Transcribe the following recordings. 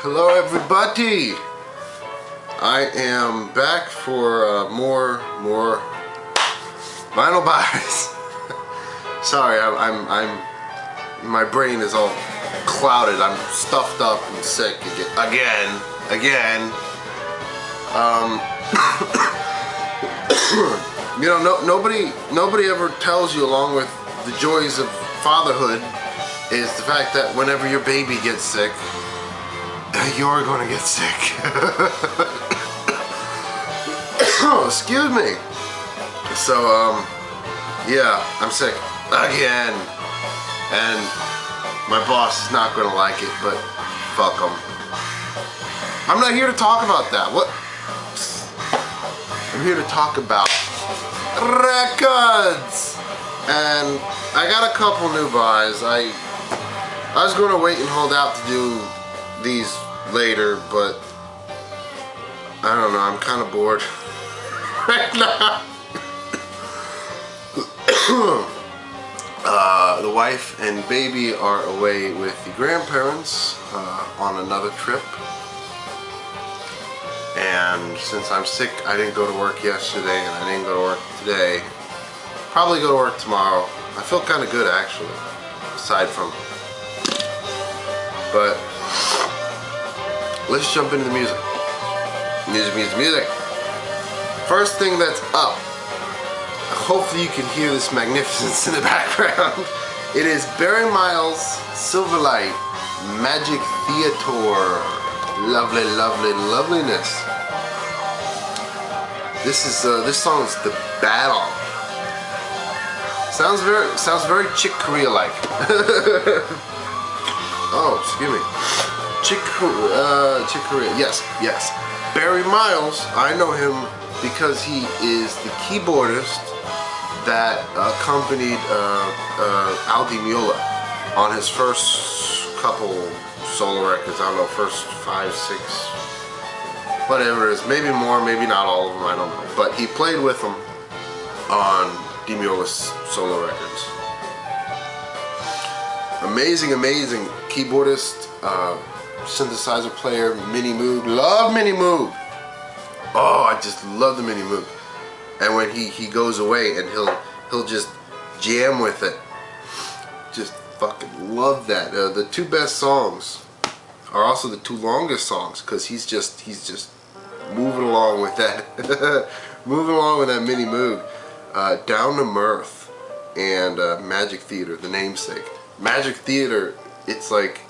Hello everybody! I am back for more vinyl buys. Sorry, my brain is all clouded. I'm stuffed up and sick again. You know, nobody ever tells you, along with the joys of fatherhood, is the fact that whenever your baby gets sick, you're gonna get sick. Excuse me. So, yeah, I'm sick again, and my boss is not gonna like it, but fuck him. I'm not here to talk about that. What? I'm here to talk about records, and I got a couple new buys. I was gonna wait and hold out to do these later, but I don't know, I'm kind of bored right now. The wife and baby are away with the grandparents on another trip, and since I'm sick, I didn't go to work yesterday and I didn't go to work today. Probably go to work tomorrow. I feel kind of good actually, aside from, but let's jump into the music. Music. First thing that's up. Hopefully you can hear this magnificence in the background. It is Barry Miles' Silverlight, Magic Theater. Loveliness. This song is The Battle. Sounds very Chick Corea-like. Oh, excuse me. Chick Corea, yes. Barry Miles, I know him because he is the keyboardist that accompanied Al Di Meola on his first couple solo records. I don't know, first 5, 6, whatever it is. Maybe more, maybe not all of them, I don't know. But he played with them on Di Meola's solo records. Amazing keyboardist, synthesizer player, Mini Moog. Love Mini Moog. Oh, I just love the Mini Moog. And when he goes away and he'll just jam with it. Just fucking love that. The two best songs are also the two longest songs, because he's just moving along with that. Moving along with that Mini Moog. Down to Mirth and Magic Theater, the namesake. Magic Theater, it's like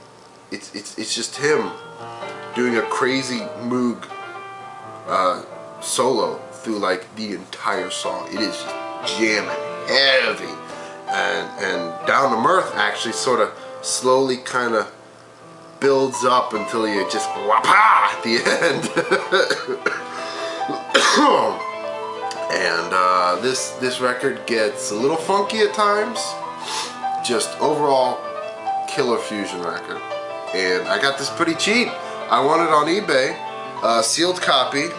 it's just him doing a crazy Moog solo through like the entire song. It is just jamming heavy, and Down to Mirth actually sort of slowly kind of builds up until you just whapa at the end. And this record gets a little funky at times. Just overall killer fusion record. And I got this pretty cheap. I won it on eBay, sealed copy,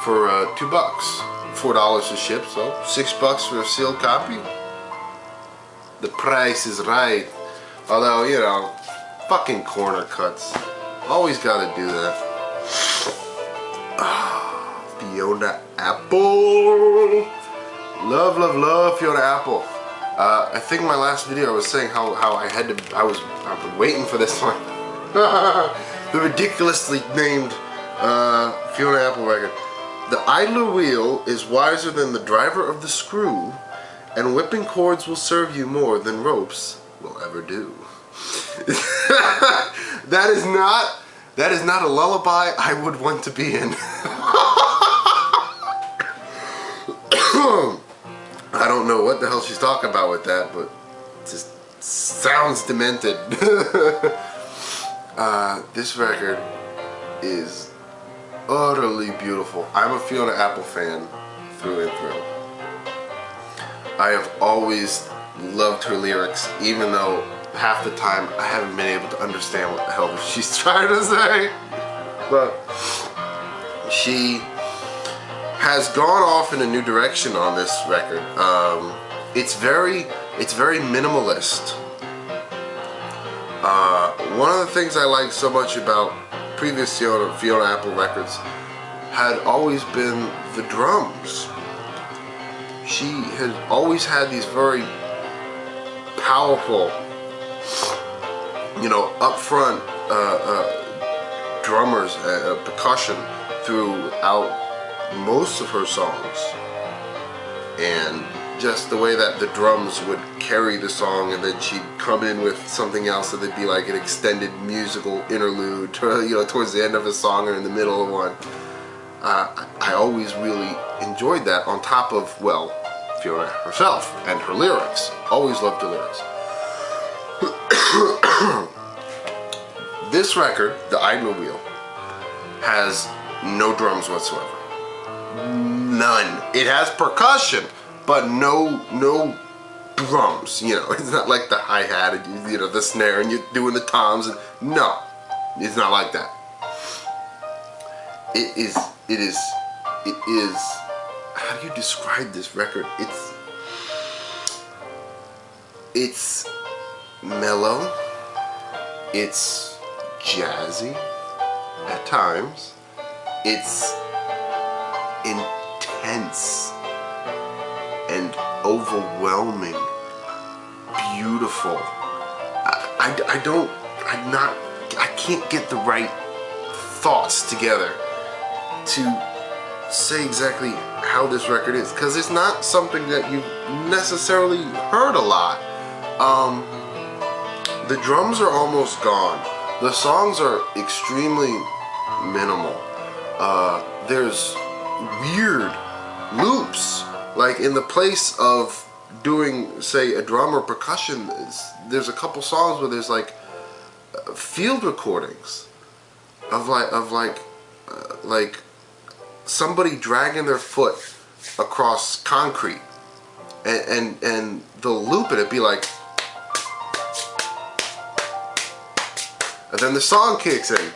for $2, $4 to ship, so $6 for a sealed copy. The price is right. Although, you know, fucking corner cuts. Always gotta do that. Fiona Apple. Love Fiona Apple. I think in my last video I was saying how I've been waiting for this one. The ridiculously named Fiona Apple record. The idler wheel is wiser than the driver of the screw, and whipping cords will serve you more than ropes will ever do. That is not a lullaby I would want to be in. I don't know what the hell she's talking about with that, but it just sounds demented. This record is utterly beautiful. I'm a Fiona Apple fan through and through. I have always loved her lyrics, even though half the time I haven't been able to understand what the hell she's trying to say. But she has gone off in a new direction on this record. It's very minimalist. One of the things I like so much about previous Fiona Apple records had always been the drums. She had always had these very powerful, you know, upfront drummers, percussion throughout most of her songs, and just the way that the drums would carry the song, and then she'd come in with something else, and there'd be like an extended musical interlude, you know, towards the end of a song or in the middle of one. I always really enjoyed that, on top of, well, Fiona herself and her lyrics. Always loved her lyrics. This record, The Idler Wheel, has no drums whatsoever. None. It has percussion, but no drums. You know, it's not like the hi-hat and, you know, the snare and you're doing the toms. And no, it's not like that. It is. How do you describe this record? It's mellow. It's jazzy at times. It's intense and overwhelming, beautiful. I can't get the right thoughts together to say exactly how this record is, because it's not something that you've necessarily heard a lot. The drums are almost gone. The songs are extremely minimal. There's weird loops, like in the place of doing, say, a drum or percussion. There's a couple songs where there's like field recordings of like somebody dragging their foot across concrete, and they'll loop it. It'd be like, and then the song kicks in,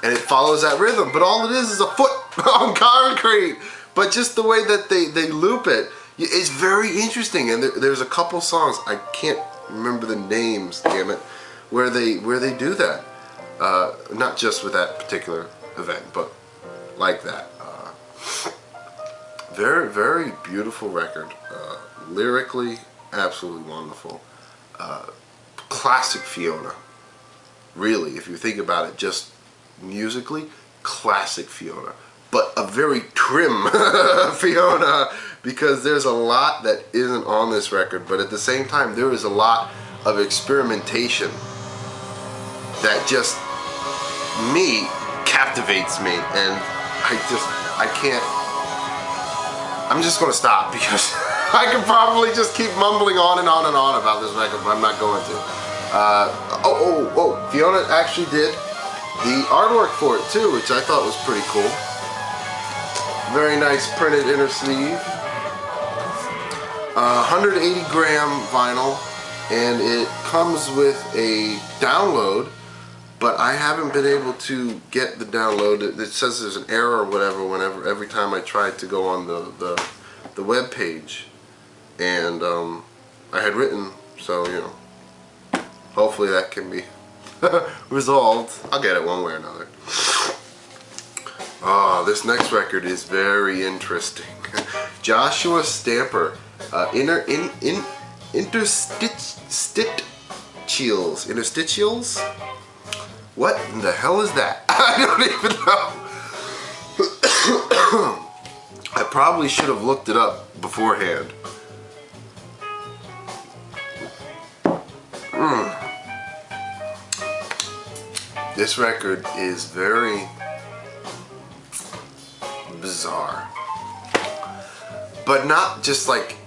and it follows that rhythm. But all it is a foot on concrete. But just the way that they loop it, it's very interesting. And there's a couple songs, I can't remember the names, damn it, where they do that. Not just with that particular event, but like that. Very, very beautiful record. Lyrically, absolutely wonderful. Classic Fiona. Really, if you think about it, just musically, classic Fiona. But a very trim Fiona, because there's a lot that isn't on this record, but at the same time, there is a lot of experimentation that just, me, captivates me, and I can't, I'm just going to stop, because I could probably just keep mumbling on and on and on about this record, but I'm not going to. Fiona actually did the artwork for it too, which I thought was pretty cool. Very nice printed inner sleeve. 180 gram vinyl, and it comes with a download, but I haven't been able to get the download. It says there's an error or whatever every time I tried to go on the web page, and I had written, so you know, hopefully that can be resolved. I'll get it one way or another. Oh, this next record is very interesting. Joshua Stamper, Interstitials? What in the hell is that? I don't even know. I probably should have looked it up beforehand. This record is very bizarre, but not just like,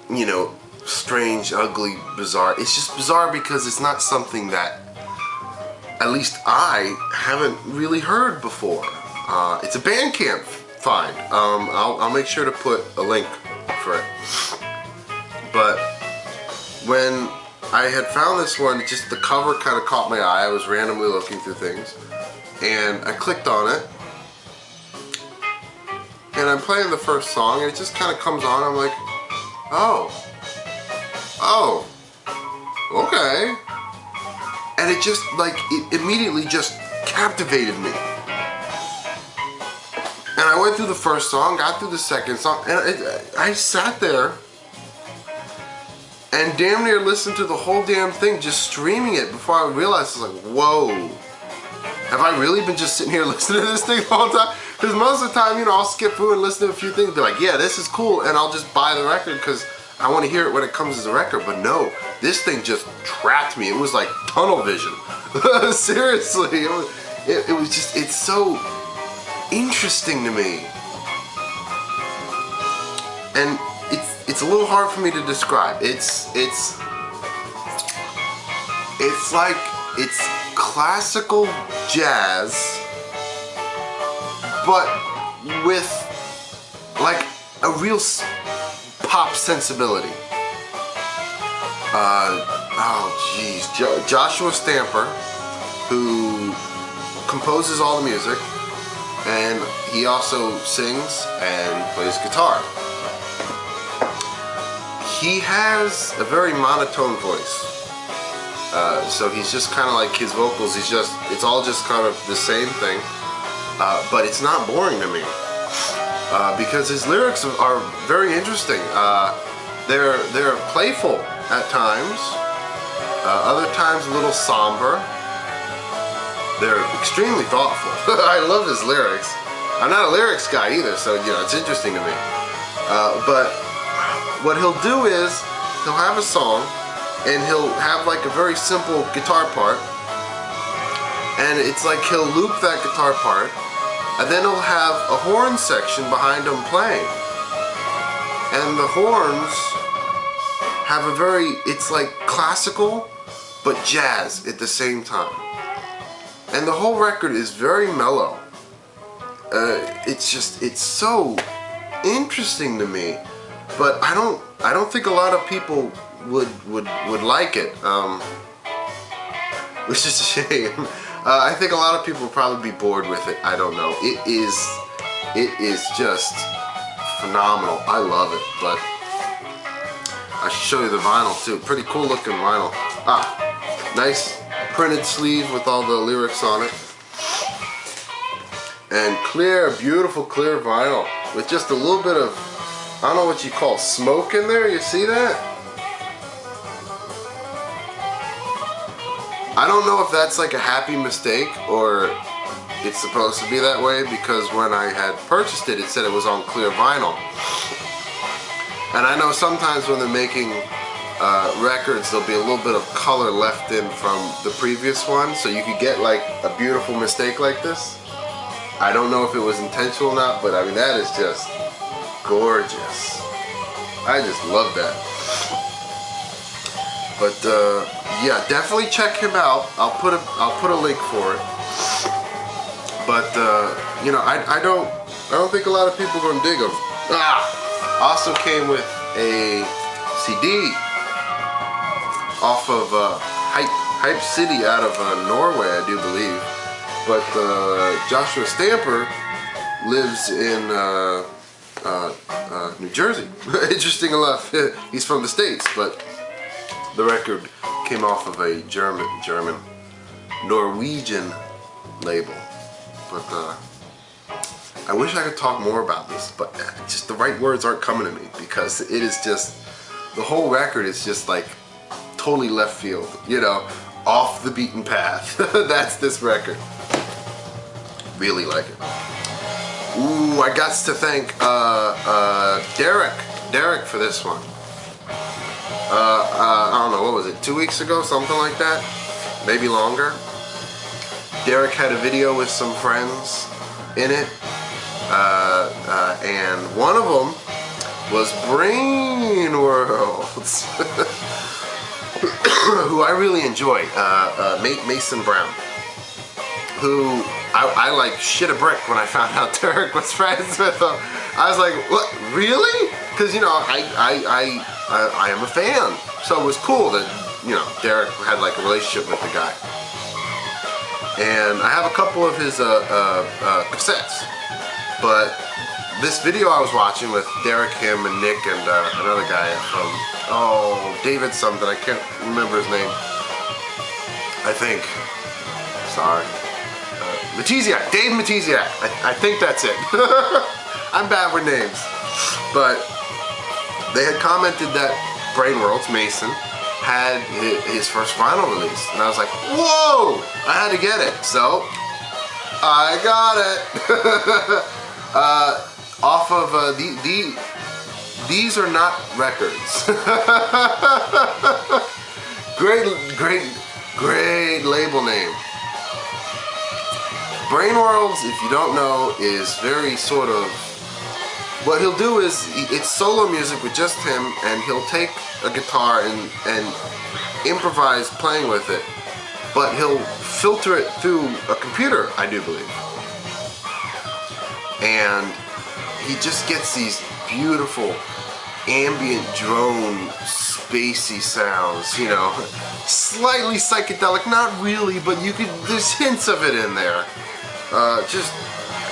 you know, strange, ugly, bizarre. It's just bizarre because it's not something that at least I haven't really heard before. It's a Bandcamp find. I'll make sure to put a link for it. But when I had found this one, just the cover kind of caught my eye. I was randomly looking through things, and I clicked on it. And I'm playing the first song, and it just kind of comes on. I'm like, oh, okay. And And it just, like, it immediately just captivated me. And I went through the first song, got through the second song, and I sat there and damn near listened to the whole damn thing, just streaming it, before I realized, I was like, whoa. Have I really been just sitting here listening to this thing the whole time? Because most of the time, you know, I'll skip through and listen to a few things, be like, yeah, this is cool, and I'll just buy the record because I want to hear it when it comes as a record. But no, this thing just trapped me. It was like tunnel vision. Seriously, it was just, it's so interesting to me. And it's a little hard for me to describe. It's like, it's classical jazz, but with like a real pop sensibility. Oh geez, Joshua Stamper, who composes all the music, and he also sings and plays guitar. He has a very monotone voice. So he's just kind of like, his vocals, it's all just kind of the same thing, but it's not boring to me, because his lyrics are very interesting. They're playful at times, other times a little somber. They're extremely thoughtful. I love his lyrics. I'm not a lyrics guy either, so you know, it's interesting to me. But what he'll do is, he'll have a song, and he'll have like a very simple guitar part, and it's like he'll loop that guitar part, and then he'll have a horn section behind him playing, and the horns have a very, it's like classical but jazz at the same time, and the whole record is very mellow. It's just, it's so interesting to me, but I don't think a lot of people would like it, which is a shame. I think a lot of people will probably be bored with it. I don't know. It is just phenomenal. I love it, but I should show you the vinyl too. Pretty cool looking vinyl. Nice printed sleeve with all the lyrics on it, and clear, beautiful clear vinyl with just a little bit of, I don't know what you call smoke in there. You see that? I don't know if that's like a happy mistake or it's supposed to be that way, because when I had purchased it, it said it was on clear vinyl. And I know sometimes when they're making records, there'll be a little bit of color left in from the previous one, so you could get like a beautiful mistake like this. I don't know if it was intentional or not, but I mean, that is just gorgeous. I just love that. But yeah, definitely check him out. I'll put a link for it. But you know, I don't think a lot of people are gonna dig him. Also came with a CD off of Hype City out of Norway, I do believe. But Joshua Stamper lives in New Jersey. Interesting enough, he's from the States, but the record came off of a Norwegian label. But I wish I could talk more about this, but just the right words aren't coming to me, because it is just, the whole record is just like totally left field, you know, off the beaten path. That's this record. Really like it. Ooh, I got to thank Derek for this one. I don't know, what was it, 2 weeks ago, something like that, maybe longer. Derek had a video with some friends in it, and one of them was Brain Worlds, who I really enjoy, Mason Brown, who I like shit a brick when I found out Derek was friends with him. I was like, what, really? Because, you know, I am a fan, so it was cool that, you know, Derek had like a relationship with the guy. And I have a couple of his cassettes, but this video I was watching with Derek, him, and Nick, and another guy from, David something, I can't remember his name. I think. Sorry. Matiziak, Dave Matiziak. I think that's it. I'm bad with names. But they had commented that Brainworld's Mason had his first vinyl release. And I was like, whoa! I had to get it. So, I got it. Off of these are not records. Great label name. Brainworlds, if you don't know, is very sort of, what he'll do is, it's solo music with just him, and he'll take a guitar and improvise playing with it, but he'll filter it through a computer, I do believe. And he just gets these beautiful ambient drone spacey sounds, you know, slightly psychedelic, not really, but you could, there's hints of it in there. Just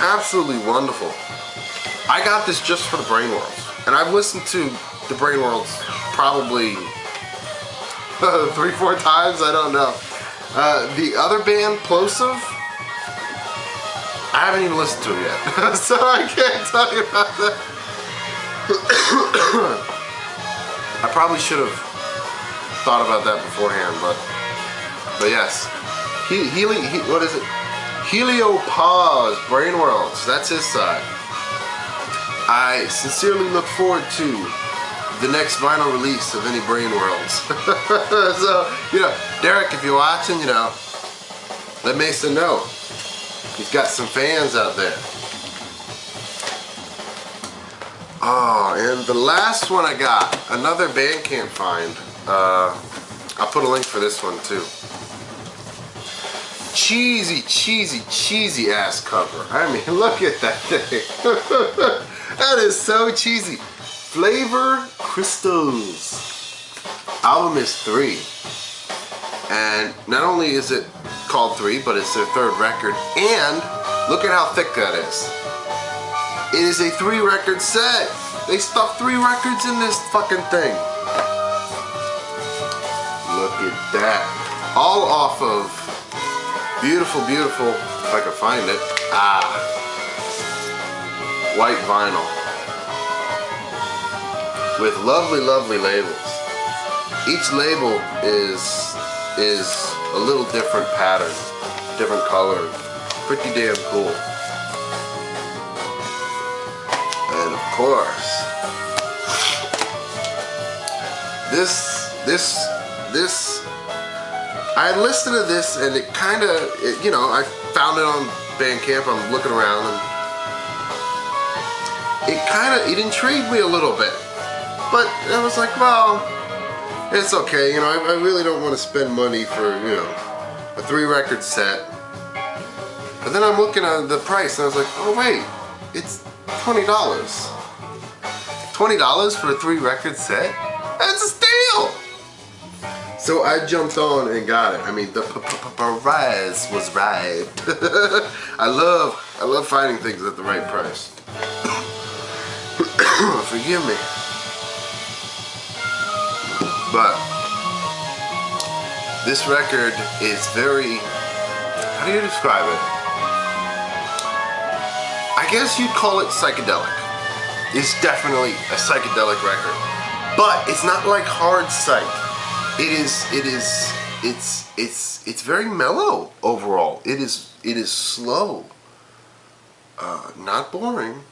absolutely wonderful. I got this just for the Brainworlds, and I've listened to the Brainworlds probably 3-4 times, I don't know. The other band, Plosive, I haven't even listened to it yet, so I can't tell you about that. I probably should have thought about that beforehand, but yes. What is it? Heliopause, Brainworlds, that's his side. I sincerely look forward to the next vinyl release of any Brainworlds. So, you know, Derek, if you're watching, you know, let Mason know. He's got some fans out there. Oh, and the last one I got, another Bandcamp find. I'll put a link for this one too. Cheesy ass cover. I mean, look at that thing. That is so cheesy. Flavor Crystals. Album is 3. And not only is it called 3, but it's their 3rd record. And look at how thick that is. It is a 3-record set. They stuffed 3 records in this fucking thing. Look at that. All off of beautiful, if I can find it. White vinyl. With lovely labels. Each label is a little different pattern, different color. Pretty damn cool. And of course, this I listened to this, and it kind of, you know, I found it on Bandcamp. I'm looking around, and it intrigued me a little bit. But I was like, well, it's okay. You know, I really don't want to spend money for, you know, a 3-record set. But then I'm looking at the price, and I was like, oh wait, it's $20. $20 for a 3-record set? That's a steal! So I jumped on and got it. I mean, the price was right. I love finding things at the right price. Forgive me. But this record is very, how do you describe it? I guess you'd call it psychedelic. It's definitely a psychedelic record. But it's not like hard psych. It's very mellow overall. It is slow. Not boring.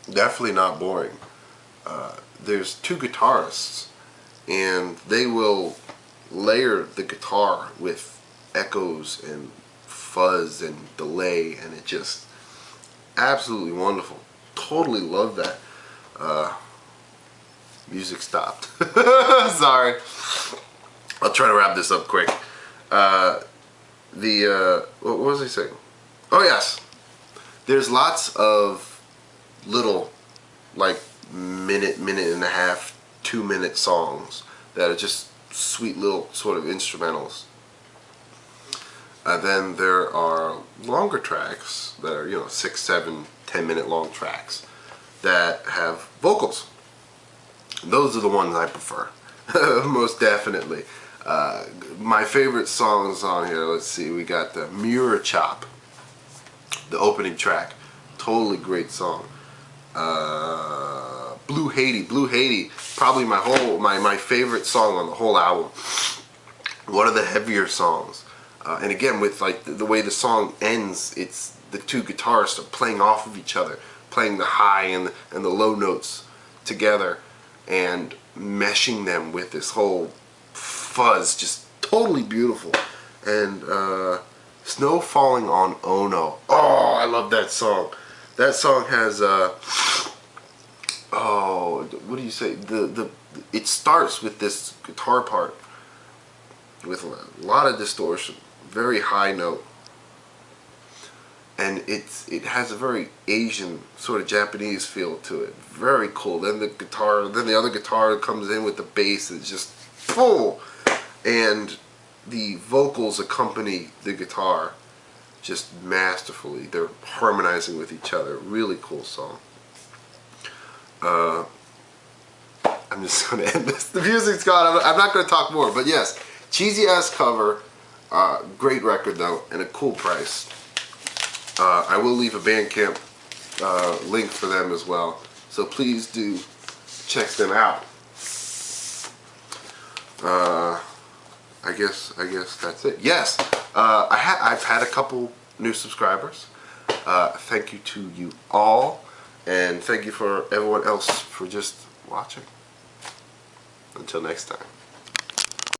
Definitely not boring. There's 2 guitarists, and they will layer the guitar with echoes and fuzz and delay, and it just absolutely wonderful. Totally love that. Music stopped. Sorry. I'll try to wrap this up quick. What was I saying? Oh yes. There's lots of little, like, minute and a half, 2-minute songs that are just sweet little sort of instrumentals. Then there are longer tracks that are, you know, 6, 7, 10-minute long tracks that have vocals. Those are the ones I prefer, most definitely. My favorite songs on here, let's see, we got the Mirror Chop, the opening track, totally great song. Blue Haiti, probably my favorite song on the whole album. One of the heavier songs, and again with like the way the song ends, it's the two guitarists are playing off of each other, playing the high and the low notes together, and meshing them with this whole fuzz, just totally beautiful. And Snow Falling on Ono. Oh, I love that song. That song has what do you say? It starts with this guitar part with a lot of distortion, very high note, and it has a very Asian sort of Japanese feel to it. Very cool. Then the other guitar comes in with the bass. It's just full, and the vocals accompany the guitar just masterfully. They're harmonizing with each other. Really cool song. I'm just going to end this. The music's gone. I'm not going to talk more. But yes, cheesy ass cover. Great record though, and a cool price. I will leave a Bandcamp link for them as well. So please do check them out. I guess that's it. Yes, I've had a couple new subscribers. Thank you to you all, and thank you for everyone else for just watching. Until next time.